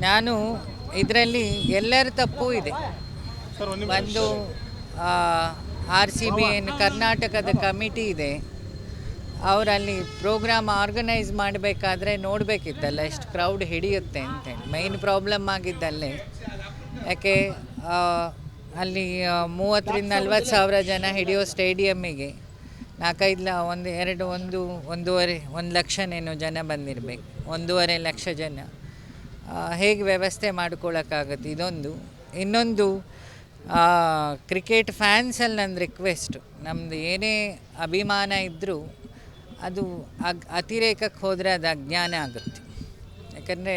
ನಾನು ಇದರಲ್ಲಿ ಎಲ್ಲರ ತಪ್ಪು ಇದೆ. ಒಂದು RCB ಏನು ಕರ್ನಾಟಕದ ಕಮಿಟಿ ಇದೆ, ಅವರಲ್ಲಿ ಪ್ರೋಗ್ರಾಮ್ ಆರ್ಗನೈಸ್ ಮಾಡಬೇಕಾದ್ರೆ ನೋಡಬೇಕಿತ್ತಲ್ಲ ಎಷ್ಟು ಕ್ರೌಡ್ ಹಿಡಿಯುತ್ತೆ ಅಂತೇಳಿ. ಮೈನ್ ಪ್ರಾಬ್ಲಮ್ ಆಗಿದ್ದಲ್ಲೇ, ಯಾಕೆ ಅಲ್ಲಿ 30-40 ಸಾವಿರ ಜನ ಹಿಡಿಯೋ ಸ್ಟೇಡಿಯಮ್ಮಿಗೆ 1 ಲಕ್ಷನೇನೋ ಜನ ಬಂದಿರಬೇಕು. 1.5 ಲಕ್ಷ ಜನ ಹೇಗೆ ವ್ಯವಸ್ಥೆ ಮಾಡ್ಕೊಳ್ಳೋಕ್ಕಾಗತ್ತೆ? ಇದೊಂದು. ಇನ್ನೊಂದು, ಕ್ರಿಕೆಟ್ ಫ್ಯಾನ್ಸಲ್ಲಿ ನನ್ನ ರಿಕ್ವೆಸ್ಟು, ನಮ್ಮದು ಏನೇ ಅಭಿಮಾನ ಇದ್ದರೂ ಅದು ಅತಿರೇಕಕ್ಕೆ ಹೋದರೆ ಅದು ಅಜ್ಞಾನ ಆಗುತ್ತೆ. ಯಾಕಂದರೆ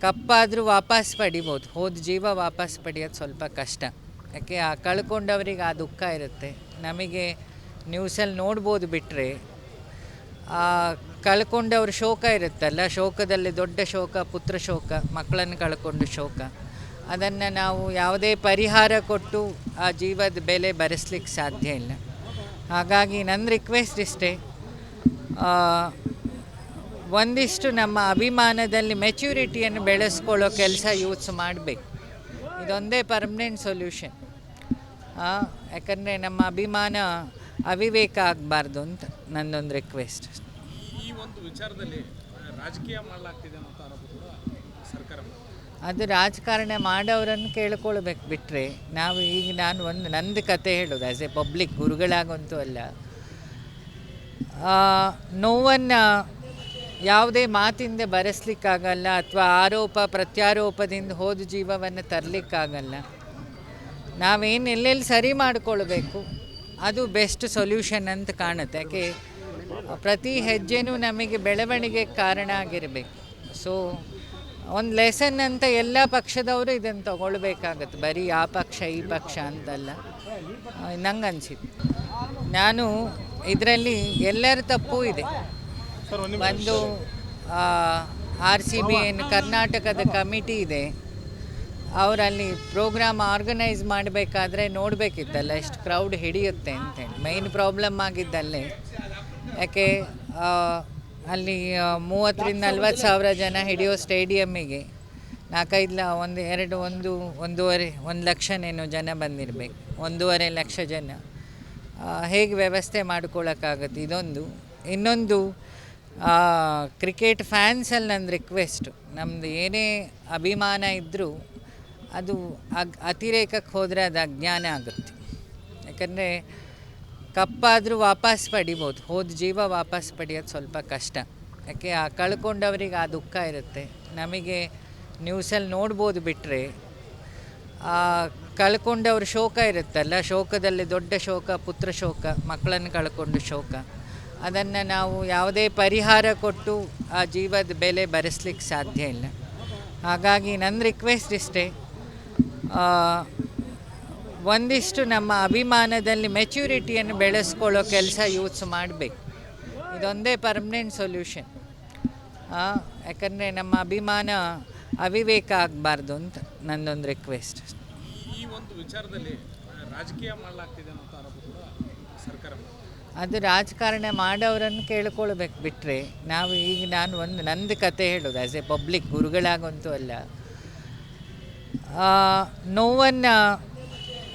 ಕಪ್ಪಾದರೂ ವಾಪಸ್ ಪಡಿಬೋದು, ಹೋದ ಜೀವ ವಾಪಸ್ ಪಡೆಯೋದು ಸ್ವಲ್ಪ ಕಷ್ಟ. ಯಾಕೆ ಕಳ್ಕೊಂಡವ್ರಿಗೆ ಆ ದುಃಖ ಇರುತ್ತೆ. ನಮಗೆ ನ್ಯೂಸಲ್ಲಿ ನೋಡ್ಬೋದು, ಬಿಟ್ಟರೆ ಕಳ್ಕೊಂಡವ್ರ ಶೋಕ ಇರುತ್ತಲ್ಲ, ಶೋಕದಲ್ಲಿ ದೊಡ್ಡ ಶೋಕ ಪುತ್ರ ಶೋಕ, ಮಕ್ಕಳನ್ನು ಕಳ್ಕೊಂಡು ಶೋಕ. ಅದನ್ನು ನಾವು ಯಾವುದೇ ಪರಿಹಾರ ಕೊಟ್ಟು ಆ ಜೀವದ ಬೆಲೆ ಭರಿಸ್ಲಿಕ್ಕೆ ಸಾಧ್ಯ ಇಲ್ಲ. ಹಾಗಾಗಿ ನನ್ನ ರಿಕ್ವೆಸ್ಟ್ ಇಷ್ಟೇ, ಒಂದಿಷ್ಟು ನಮ್ಮ ಅಭಿಮಾನದಲ್ಲಿ ಮೆಚ್ಯೂರಿಟಿಯನ್ನು ಬೆಳೆಸ್ಕೊಳ್ಳೋ ಕೆಲಸ ಯೂತ್ಸ್ ಮಾಡಬೇಕು. ಇದೊಂದೇ ಪರ್ಮನೆಂಟ್ ಸೊಲ್ಯೂಷನ್. ಯಾಕಂದರೆ ನಮ್ಮ ಅಭಿಮಾನ ಅವಿವೇಕ ಆಗಬಾರ್ದು ಅಂತ ನನ್ನೊಂದು ರಿಕ್ವೆಸ್ಟ್. ಈ ಒಂದು ವಿಚಾರದಲ್ಲಿ ರಾಜಕೀಯ ಮಾಡಲಾಗ್ತಿದೆ ಅಂತ ಆರೋಪ ಕೂಡ ಸರ್ಕಾರ. ಅದು ರಾಜಕಾರಣ ಮಾಡೋರನ್ನು ಕೇಳ್ಕೊಳ್ಬೇಕು, ಬಿಟ್ಟರೆ ನಾವು ಈಗ ನಂದು ಕತೆ ಹೇಳೋದು ಆ್ಯಸ್ ಎ ಪಬ್ಲಿಕ್, ಗುರುಗಳಾಗಂತೂ ಅಲ್ಲ. ನೋವನ್ನು ಯಾವುದೇ ಮಾತಿಂದ ಬರೆಸ್ಲಿಕ್ಕಾಗಲ್ಲ, ಅಥವಾ ಆರೋಪ ಪ್ರತ್ಯಾರೋಪದಿಂದ ಹೋದ ಜೀವವನ್ನು ತರಲಿಕ್ಕಾಗಲ್ಲ. ನಾವೇನು ಎಲ್ಲೆಲ್ಲಿ ಸರಿ ಮಾಡಿಕೊಳ್ಬೇಕು ಅದು ಬೆಸ್ಟ್ ಸೊಲ್ಯೂಷನ್ ಅಂತ ಕಾಣುತ್ತೆ. ಯಾಕೆ ಪ್ರತಿ ಹೆಜ್ಜೆನೂ ನಮಗೆ ಬೆಳವಣಿಗೆಗೆ ಕಾರಣ ಆಗಿರಬೇಕು. ಸೊ ಒಂದು ಲೆಸನ್ ಅಂತ ಎಲ್ಲ ಪಕ್ಷದವರು ಇದನ್ನು ತಗೊಳ್ಬೇಕಾಗತ್ತೆ, ಬರೀ ಆ ಪಕ್ಷ ಈ ಪಕ್ಷ ಅಂತಲ್ಲ. ನಂಗೆ ಅನಿಸಿದ್ದು, ನಾನು ಇದರಲ್ಲಿ ಎಲ್ಲರ ತಪ್ಪು ಇದೆ. ಒಂದು RCB ಏನು ಕರ್ನಾಟಕದ ಕಮಿಟಿ ಇದೆ, ಅವರಲ್ಲಿ ಪ್ರೋಗ್ರಾಮ್ ಆರ್ಗನೈಸ್ ಮಾಡಬೇಕಾದ್ರೆ ನೋಡಬೇಕಿತ್ತಲ್ಲ ಎಷ್ಟು ಕ್ರೌಡ್ ಹಿಡಿಯುತ್ತೆ ಅಂತೇಳಿ. ಮೈನ್ ಪ್ರಾಬ್ಲಮ್ ಆಗಿದ್ದಲ್ಲೇ, ಯಾಕೆ ಅಲ್ಲಿ 30-40 ಸಾವಿರ ಜನ ಹಿಡಿಯೋ ಸ್ಟೇಡಿಯಮ್ಮಿಗೆ 1 ಲಕ್ಷನೇನೋ ಜನ ಬಂದಿರಬೇಕು. 1.5 ಲಕ್ಷ ಜನ ಹೇಗೆ ವ್ಯವಸ್ಥೆ ಮಾಡ್ಕೊಳ್ಳೋಕ್ಕಾಗತ್ತೆ? ಇದೊಂದು. ಇನ್ನೊಂದು, ಕ್ರಿಕೆಟ್ ಫ್ಯಾನ್ಸಲ್ಲಿ ನನ್ನ ರಿಕ್ವೆಸ್ಟು, ನಮ್ಮದು ಏನೇ ಅಭಿಮಾನ ಇದ್ದರೂ ಅದು ಅತಿರೇಕಕ್ಕೆ ಹೋದರೆ ಅದು ಅಜ್ಞಾನ ಆಗುತ್ತೆ. ಯಾಕಂದರೆ ಕಪ್ಪಾದರೂ ವಾಪಸ್ ಪಡಿಬೋದು, ಹೋದ ಜೀವ ವಾಪಸ್ ಪಡೆಯೋದು ಸ್ವಲ್ಪ ಕಷ್ಟ. ಯಾಕೆ ಕಳ್ಕೊಂಡವ್ರಿಗೆ ಆ ದುಃಖ ಇರುತ್ತೆ. ನಮಗೆ ನ್ಯೂಸಲ್ಲಿ ನೋಡ್ಬೋದು, ಬಿಟ್ಟರೆ ಕಳ್ಕೊಂಡವ್ರ ಶೋಕ ಇರುತ್ತಲ್ಲ, ಶೋಕದಲ್ಲಿ ದೊಡ್ಡ ಶೋಕ ಪುತ್ರ ಶೋಕ, ಮಕ್ಕಳನ್ನು ಕಳ್ಕೊಂಡು ಶೋಕ. ಅದನ್ನು ನಾವು ಯಾವುದೇ ಪರಿಹಾರ ಕೊಟ್ಟು ಆ ಜೀವದ ಬೆಲೆ ಭರಿಸ್ಲಿಕ್ಕೆ ಸಾಧ್ಯ ಇಲ್ಲ. ಹಾಗಾಗಿ ನನ್ನ ರಿಕ್ವೆಸ್ಟ್ ಇಷ್ಟೇ, ಒಂದಿಷ್ಟು ನಮ್ಮ ಅಭಿಮಾನದಲ್ಲಿ ಮೆಚ್ಯೂರಿಟಿಯನ್ನು ಬೆಳೆಸ್ಕೊಳ್ಳೋ ಕೆಲಸ ಯೂತ್ಸ್ ಮಾಡಬೇಕು. ಇದೊಂದೇ ಪರ್ಮನೆಂಟ್ ಸೊಲ್ಯೂಷನ್. ಯಾಕಂದರೆ ನಮ್ಮ ಅಭಿಮಾನ ಅವಿವೇಕ ಆಗಬಾರ್ದು ಅಂತ ನನ್ನೊಂದು ರಿಕ್ವೆಸ್ಟ್. ಈ ಒಂದು ವಿಚಾರದಲ್ಲಿ ರಾಜಕೀಯ ಮಾಡಲಾಗ್ತಿದೆ ಅಂತ ಆರೋಪ ಕೂಡ ಸರ್ಕಾರ. ಅದು ರಾಜಕಾರಣ ಮಾಡೋರನ್ನು ಕೇಳ್ಕೊಳ್ಬೇಕು, ಬಿಟ್ಟರೆ ನಾವು ಈಗ ನಂದು ಕತೆ ಹೇಳೋದು ಆ್ಯಸ್ ಎ ಪಬ್ಲಿಕ್, ಗುರುಗಳಾಗಂತೂ ಅಲ್ಲ. ನೋವನ್ನು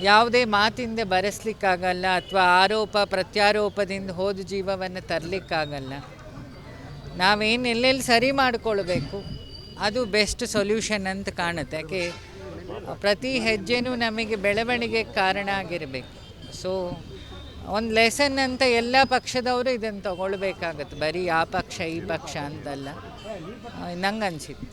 ಯಾವುದೇ ಮಾತಿಂದ ಬರೆಸ್ಲಿಕ್ಕಾಗಲ್ಲ, ಅಥವಾ ಆರೋಪ ಪ್ರತ್ಯಾರೋಪದಿಂದ ಹೋದ ಜೀವವನ್ನು ತರಲಿಕ್ಕಾಗಲ್ಲ. ನಾವೇನು ಎಲ್ಲೆಲ್ಲಿ ಸರಿ ಮಾಡಿಕೊಳ್ಬೇಕು ಅದು ಬೆಸ್ಟ್ ಸೊಲ್ಯೂಷನ್ ಅಂತ ಕಾಣುತ್ತೆ. ಯಾಕೆ ಪ್ರತಿ ಹೆಜ್ಜೆನೂ ನಮಗೆ ಬೆಳವಣಿಗೆಗೆ ಕಾರಣ ಆಗಿರಬೇಕು. ಸೊ ಒಂದು ಲೆಸನ್ ಅಂತ ಎಲ್ಲ ಪಕ್ಷದವರು ಇದನ್ನು ತಗೊಳ್ಬೇಕಾಗತ್ತೆ, ಬರೀ ಆ ಪಕ್ಷ ಈ ಪಕ್ಷ ಅಂತಲ್ಲ. ನಂಗೆ ಅನಿಸಿದ್ದು.